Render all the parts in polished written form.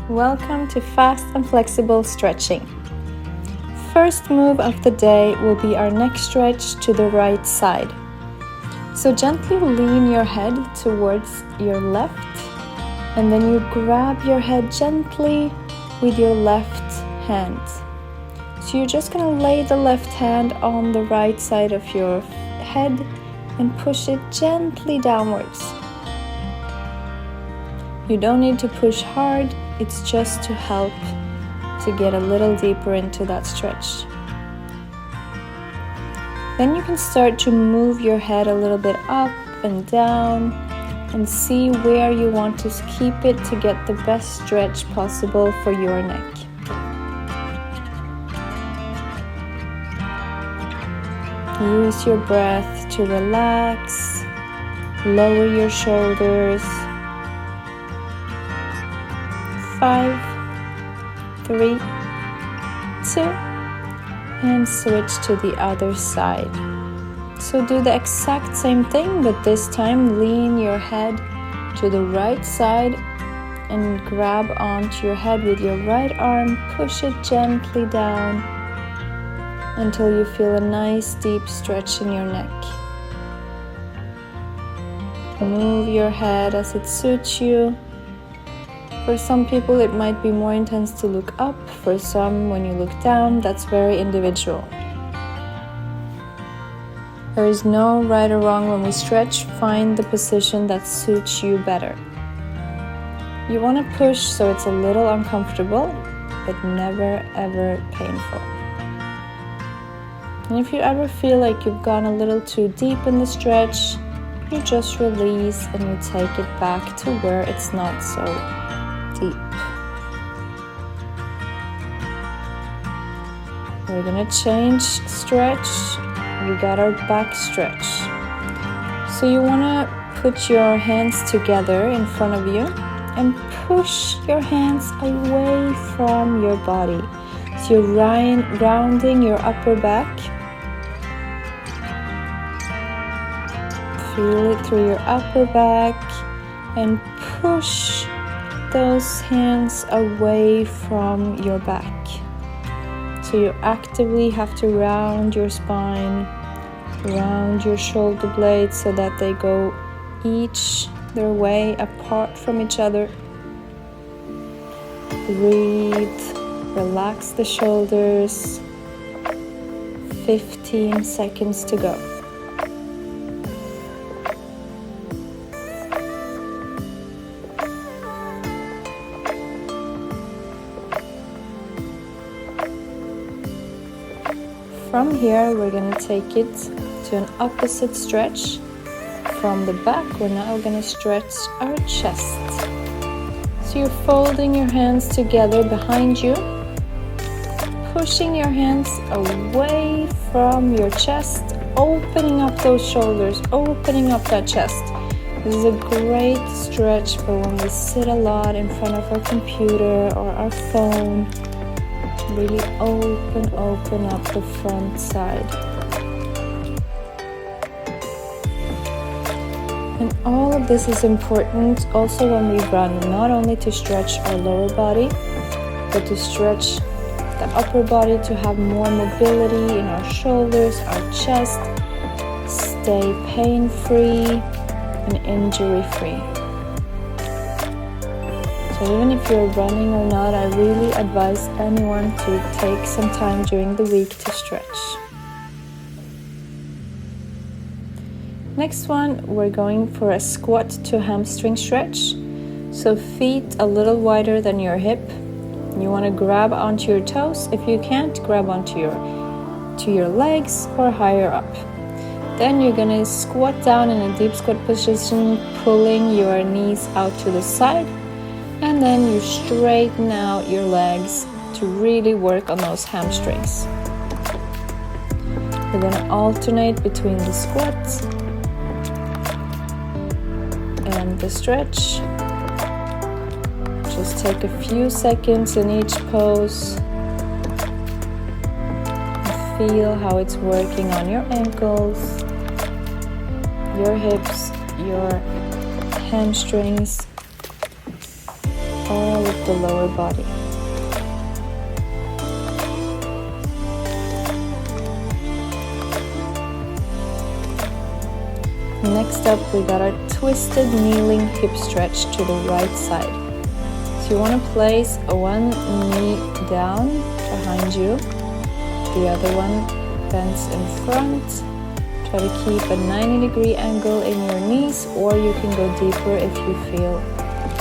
Welcome to Fast and Flexible Stretching. First move of the day will be our neck stretch to the right side. So gently lean your head towards your left, and then you grab your head gently with your left hand. So you're just going to lay the left hand on the right side of your head and push it gently downwards. You don't need to push hard, it's just to help to get a little deeper into that stretch. Then you can start to move your head a little bit up and down and see where you want to keep it to get the best stretch possible for your neck. Use your breath to relax, lower your shoulders. 5, 3, 2, and switch to the other side. So do the exact same thing, but this time lean your head to the right side and grab onto your head with your right arm, push it gently down until you feel a nice deep stretch in your neck. Move your head as it suits you. For some people it might be more intense to look up, for some when you look down, that's very individual. There is no right or wrong when we stretch, find the position that suits you better. You want to push so it's a little uncomfortable, but never ever painful. And if you ever feel like you've gone a little too deep in the stretch, you just release and you take it back to where it's not so deep. We're gonna change stretch. We got our back stretch. So you wanna put your hands together in front of you and push your hands away from your body. So you're rounding your upper back. Feel it through your upper back and push those hands away from your back. So you actively have to round your spine, round your shoulder blades so that they go each their way apart from each other. Breathe, relax the shoulders. 15 seconds to go. From here, we're going to take it to an opposite stretch. From the back, we're now going to stretch our chest. So you're folding your hands together behind you, pushing your hands away from your chest, opening up those shoulders, opening up that chest. This is a great stretch for when we sit a lot in front of our computer or our phone. Really open up the front side. And all of this is important also when we run, not only to stretch our lower body, but to stretch the upper body to have more mobility in our shoulders, our chest, stay pain-free and injury-free. So even if you're running or not, I really advise anyone to take some time during the week to stretch. Next one, we're going for a squat to hamstring stretch. So feet a little wider than your hip. You want to grab onto your toes. If you can't, grab onto your legs or higher up. Then you're going to squat down in a deep squat position, pulling your knees out to the side. And then you straighten out your legs to really work on those hamstrings. We're going to alternate between the squat and the stretch. Just take a few seconds in each pose. And feel how it's working on your ankles, your hips, your hamstrings, all of the lower body. Next up, we got our twisted kneeling hip stretch to the right side. So you want to place one knee down behind you, the other one bends in front. Try to keep a 90-degree angle in your knees, or you can go deeper if you feel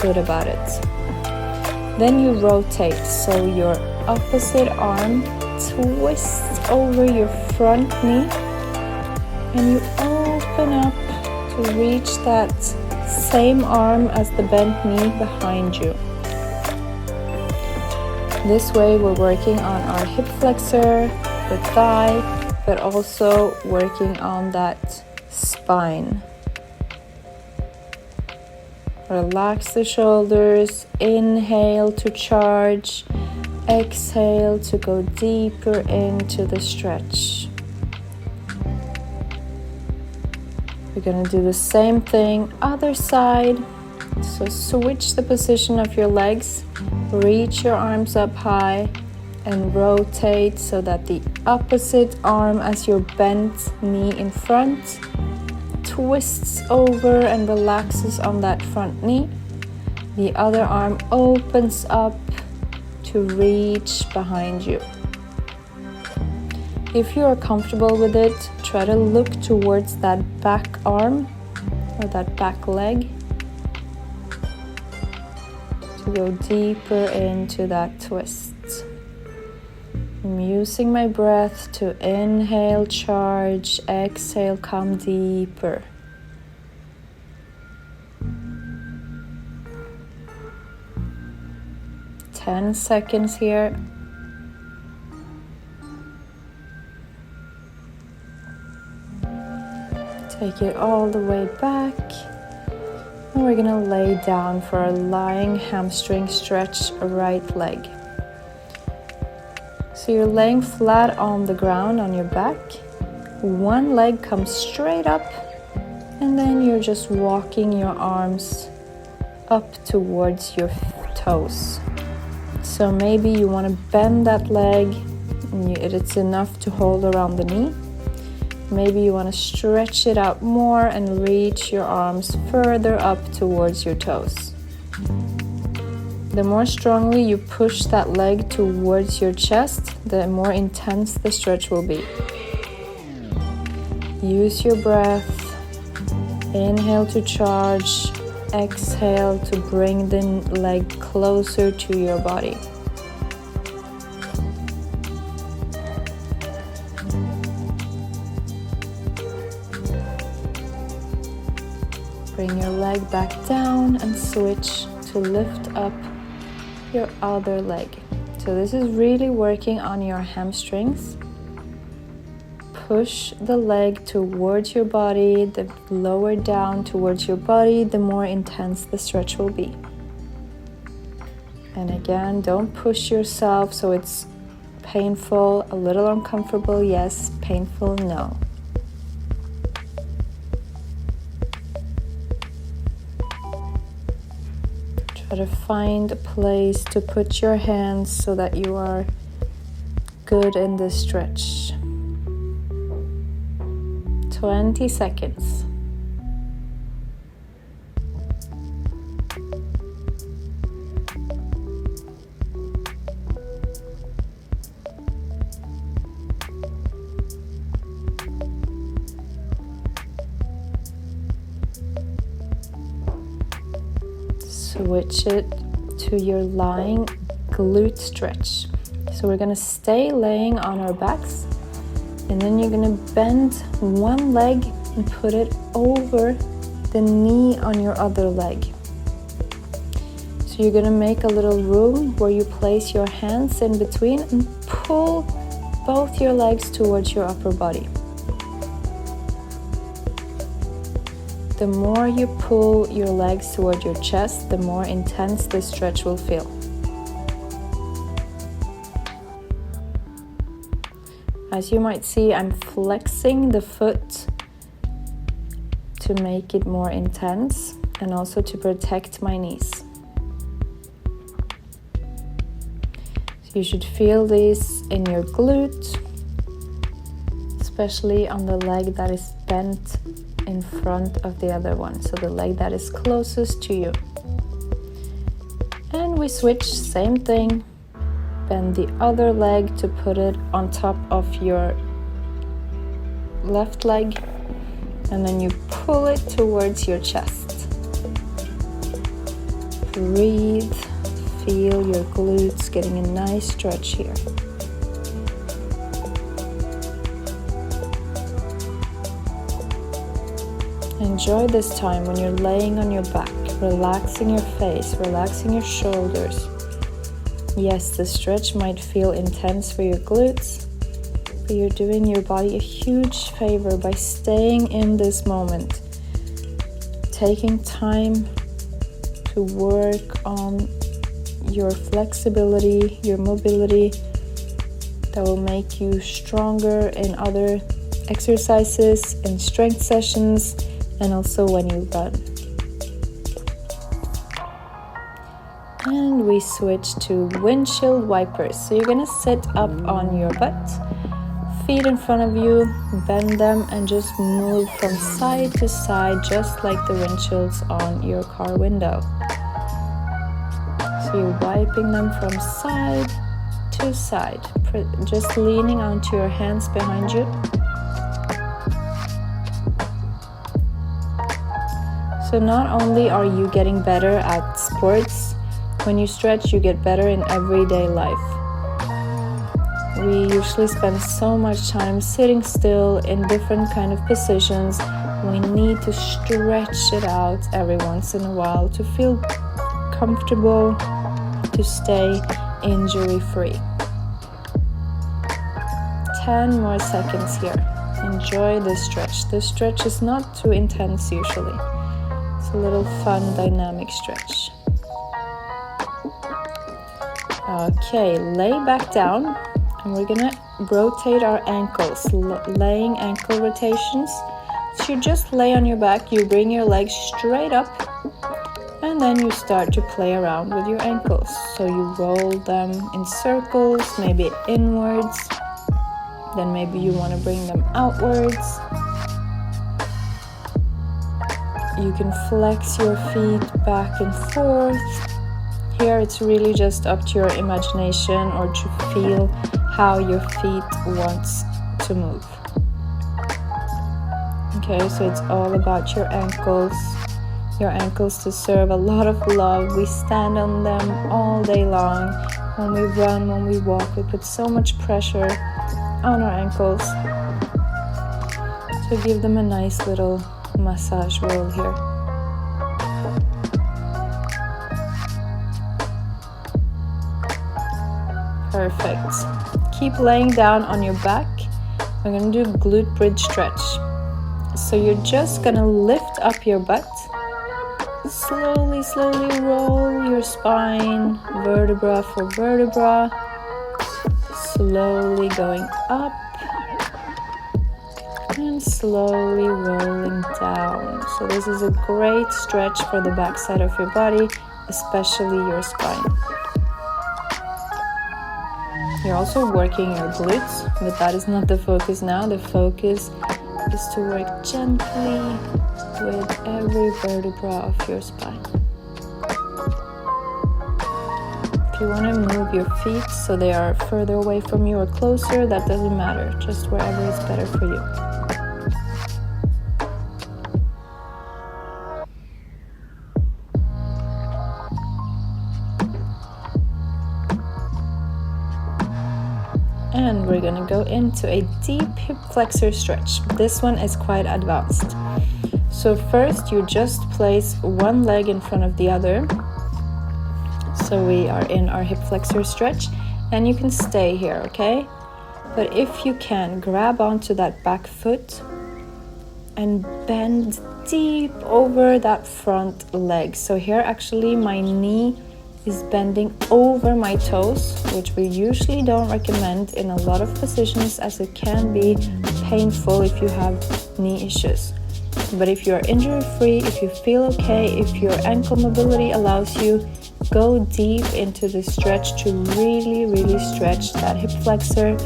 good about it. Then you rotate, so your opposite arm twists over your front knee, and you open up to reach that same arm as the bent knee behind you. This way we're working on our hip flexor, the thigh, but also working on that spine. Relax the shoulders, inhale to charge, exhale to go deeper into the stretch. We're gonna do the same thing, other side. So switch the position of your legs, reach your arms up high, and rotate so that the opposite arm as your bent knee in front twists over and relaxes on that front knee. The other arm opens up to reach behind you. If you are comfortable with it, try to look towards that back arm or that back leg to go deeper into that twist. I'm using my breath to inhale, charge, exhale, come deeper. Ten seconds here. Take it all the way back. And we're gonna lay down for a lying hamstring stretch, right leg. So you're laying flat on the ground on your back. One leg comes straight up, and then you're just walking your arms up towards your toes. So maybe you want to bend that leg, and it's enough to hold around the knee. Maybe you want to stretch it out more and reach your arms further up towards your toes. The more strongly you push that leg towards your chest, the more intense the stretch will be. Use your breath. Inhale to charge. Exhale to bring the leg closer to your body. Bring your leg back down and switch to lift up your other leg. So this is really working on your hamstrings. Push the leg towards your body, the lower down towards your body, the more intense the stretch will be. And again, don't push yourself so it's painful, a little uncomfortable, yes, painful, no. Try to find a place to put your hands so that you are good in this stretch. 20 seconds. Switch it to your lying glute stretch. So we're gonna stay laying on our backs, and then you're gonna bend one leg and put it over the knee on your other leg. So you're gonna make a little room where you place your hands in between and pull both your legs towards your upper body. The more you pull your legs toward your chest, the more intense the stretch will feel. As you might see, I'm flexing the foot to make it more intense and also to protect my knees. You should feel these in your glute, especially on the leg that is bent in front of the other one, so the leg that is closest to you. And we switch, same thing, bend the other leg to put it on top of your left leg, and then you pull it towards your chest. Breathe, feel your glutes getting a nice stretch here. Enjoy this time when you're laying on your back, relaxing your face, relaxing your shoulders. Yes, the stretch might feel intense for your glutes, but you're doing your body a huge favor by staying in this moment, taking time to work on your flexibility, your mobility, that will make you stronger in other exercises, in strength sessions, and also when you run. And we switch to windshield wipers. So you're gonna sit up on your butt, feet in front of you, bend them, and just move from side to side, just like the windshields on your car window. So you're wiping them from side to side, just leaning onto your hands behind you. So not only are you getting better at sports, when you stretch, you get better in everyday life. We usually spend so much time sitting still in different kind of positions. We need to stretch it out every once in a while to feel comfortable, to stay injury-free. 10 more seconds here. Enjoy this stretch. This stretch is not too intense usually. It's a little fun, dynamic stretch. Okay, lay back down, and we're gonna rotate our ankles, laying ankle rotations. So you just lay on your back, you bring your legs straight up, and then you start to play around with your ankles. So you roll them in circles, maybe inwards, then maybe you want to bring them outwards. You can flex your feet back and forth. Here it's really just up to your imagination or to feel how your feet wants to move. Okay, so it's all about your ankles. Your ankles deserve a lot of love. We stand on them all day long. When we run, when we walk, we put so much pressure on our ankles. So give them a nice little massage roll here. Perfect. Keep laying down on your back. We're going to do glute bridge stretch. So you're just going to lift up your butt. Slowly roll your spine, vertebra for vertebra. Slowly going up and slowly rolling down. So this is a great stretch for the backside of your body, especially your spine. You're also working your glutes, but that is not the focus now. The focus is to work gently with every vertebra of your spine. If you want to move your feet so they are further away from you or closer, that doesn't matter, just wherever is better for you. And we're going to go into a deep hip flexor stretch. This one is quite advanced. So first you just place one leg in front of the other. So we are in our hip flexor stretch, and you can stay here, okay? But if you can, grab onto that back foot and bend deep over that front leg. So here actually my knee is bending over my toes, which we usually don't recommend in a lot of positions as it can be painful if you have knee issues. But if you are injury free, if you feel okay, if your ankle mobility allows you, go deep into the stretch to really stretch that hip flexor,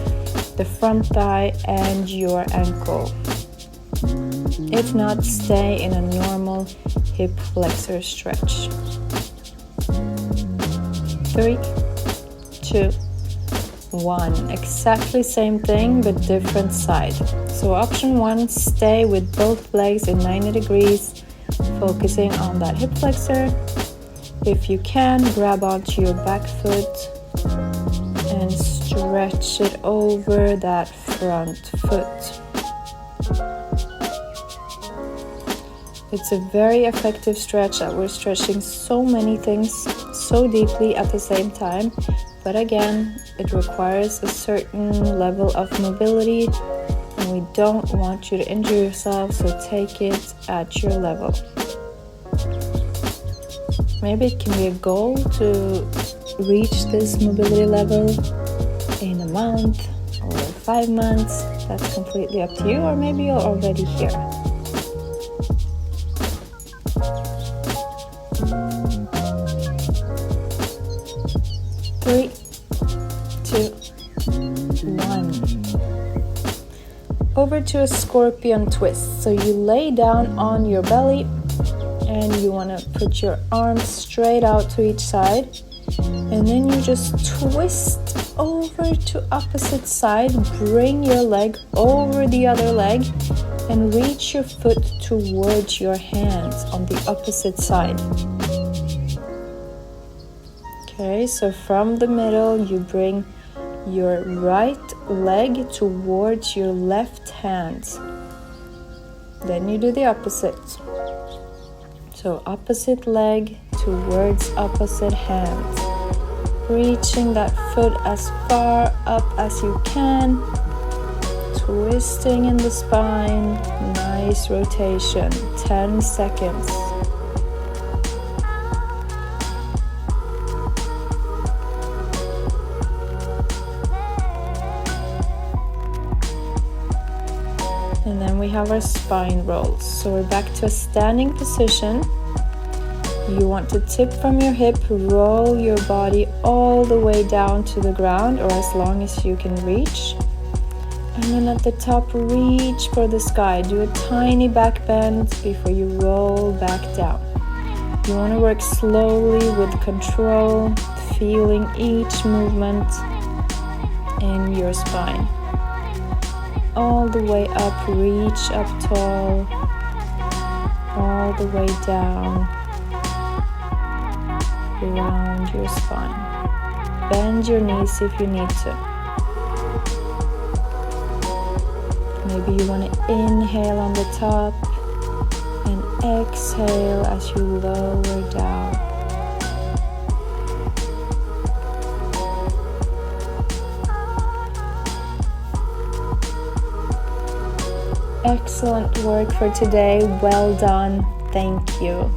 the front thigh, and your ankle. If not, stay in a normal hip flexor stretch. 3, 2, 1. Exactly same thing but different side. So option 1, stay with both legs in 90 degrees, focusing on that hip flexor. If you can, grab onto your back foot and stretch it over that front foot. It's a very effective stretch that we're stretching so many things so deeply at the same time. But again, it requires a certain level of mobility and we don't want you to injure yourself, so take it at your level. Maybe it can be a goal to reach this mobility level in a month or 5 months. That's completely up to you, or maybe you're already here. Three, 2, 1. Over to a scorpion twist. So you lay down on your belly and you want to put your arms straight out to each side, and then you just twist over to opposite side. Bring your leg over the other leg and reach your foot towards your hands on the opposite side. Okay, so from the middle you bring your right leg towards your left hand. Then you do the opposite. So opposite leg towards opposite hand. Reaching that foot as far up as you can. Twisting in the spine. Nice rotation. 10 seconds. And then we have our spine rolls. So we're back to a standing position. You want to tip from your hip, roll your body all the way down to the ground, or as long as you can reach. And then at the top, reach for the sky. Do a tiny back bend before you roll back down. You want to work slowly with control, feeling each movement in your spine. All the way up, reach up tall, all the way down, around your spine. Bend your knees if you need to. Maybe you want to inhale on the top and exhale as you lower down. Excellent work for today. Well done. Thank you.